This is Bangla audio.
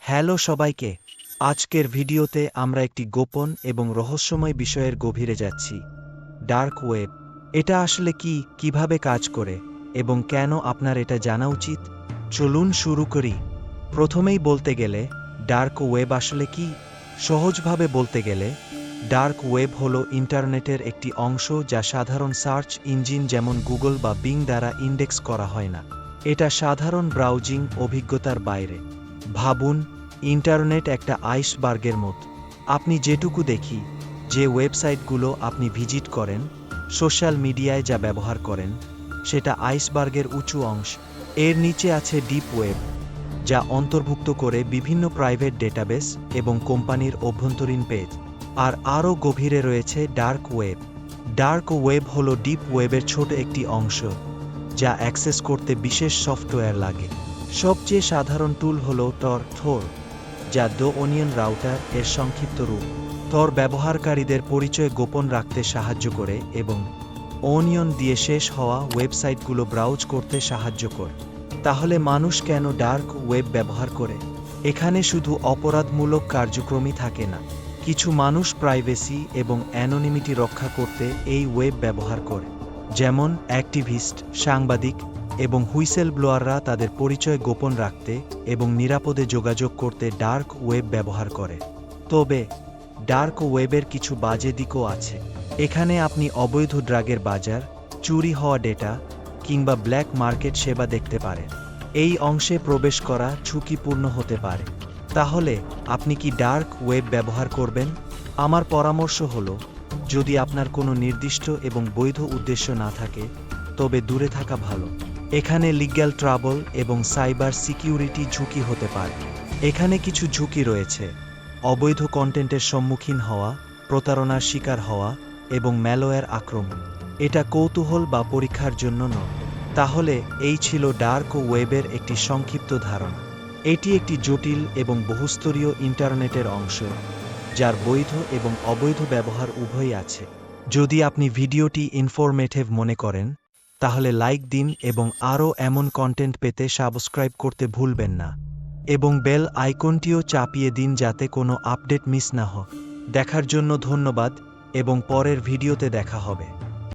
হ্যালো সবাইকে। আজকের ভিডিওতে আমরা একটি গোপন এবং রহস্যময় বিষয়ের গভীরে যাচ্ছি, ডার্ক ওয়েব। এটা আসলে কি, কিভাবে কাজ করে, এবং কেন আপনার এটা জানা উচিত? চলুন শুরু করি। প্রথমেই বলতে গেলে, ডার্ক ওয়েব আসলে কি? সহজভাবে বলতে গেলে, ডার্ক ওয়েব হলো ইন্টারনেটের একটি অংশ যা সাধারণ সার্চ ইঞ্জিন যেমন গুগল বা বিং দ্বারা ইন্ডেক্স করা হয় না। এটা সাধারণ ব্রাউজিং অভিজ্ঞতার বাইরে। ভাবুন, ইন্টারনেট একটা আইসবার্গের মতো। আপনি যেটুকু দেখি, যে ওয়েবসাইটগুলো আপনি ভিজিট করেন, সোশ্যাল মিডিয়ায় যা ব্যবহার করেন, সেটা আইসবার্গের উঁচু অংশ। এর নিচে আছে ডিপ ওয়েব, যা অন্তর্ভুক্ত করে বিভিন্ন প্রাইভেট ডেটাবেস এবং কোম্পানির অভ্যন্তরীণ পেজ। আর আরও গভীরে রয়েছে ডার্ক ওয়েব। ডার্ক ওয়েব হলো ডিপ ওয়েবের ছোট একটি অংশ, যা অ্যাক্সেস করতে বিশেষ সফটওয়্যার লাগে। সবচেয়ে সাধারণ টুল হলো থর, যা দ্য অনিয়ন রাউটার এর সংক্ষিপ্ত রূপ। থর ব্যবহারকারীদের পরিচয় গোপন রাখতে সাহায্য করে এবং অনিয়ন দিয়ে শেষ হওয়া ওয়েবসাইটগুলো ব্রাউজ করতে সাহায্য করে। তাহলে মানুষ কেন ডার্ক ওয়েব ব্যবহার করে? এখানে শুধু অপরাধমূলক কার্যক্রমই থাকে না। কিছু মানুষ প্রাইভেসি এবং অ্যানোনিমিটি রক্ষা করতে এই ওয়েব ব্যবহার করে। যেমন অ্যাক্টিভিস্ট, সাংবাদিক এবং হুইসেল ব্লোয়াররা তাদের পরিচয় গোপন রাখতে এবং নিরাপদে যোগাযোগ করতে ডার্ক ওয়েব ব্যবহার করে। তবে ডার্ক ওয়েবের কিছু বাজে দিকও আছে। এখানে আপনি অবৈধ ড্রাগের বাজার, চুরি হওয়া ডেটা কিংবা ব্ল্যাক মার্কেট সেবা দেখতে পারেন। এই অংশে প্রবেশ করা ঝুঁকিপূর্ণ হতে পারে। তাহলে আপনি কি ডার্ক ওয়েব ব্যবহার করবেন? আমার পরামর্শ হলো, যদি আপনার কোনো নির্দিষ্ট এবং বৈধ উদ্দেশ্য না থাকে, তবে দূরে থাকা ভালো। এখানে লিগ্যাল ট্রাবল এবং সাইবার সিকিউরিটি ঝুঁকি হতে পারে। এখানে কিছু ঝুঁকি রয়েছে: অবৈধ কন্টেন্টের সম্মুখীন হওয়া, প্রতারণার শিকার হওয়া এবং ম্যালওয়্যার আক্রমণ। এটা কৌতূহল বা পরীক্ষার জন্য নয়। তাহলে এই ছিল ডার্ক ওয়েবের একটি সংক্ষিপ্ত ধারণা। এটি একটি জটিল এবং বহুস্তরীয় ইন্টারনেটের অংশ, যার বৈধ এবং অবৈধ ব্যবহার উভয়ই আছে। যদি আপনি ভিডিওটি ইনফরমেটিভ মনে করেন, তাহলে লাইক দিন এবং আরও এমন কন্টেন্ট পেতে সাবস্ক্রাইব করতে ভুলবেন না। এবং বেল আইকনটিও চাপিয়ে দিন যাতে কোনো আপডেট মিস না হয়। দেখার জন্য ধন্যবাদ এবং পরের ভিডিওতে দেখা হবে।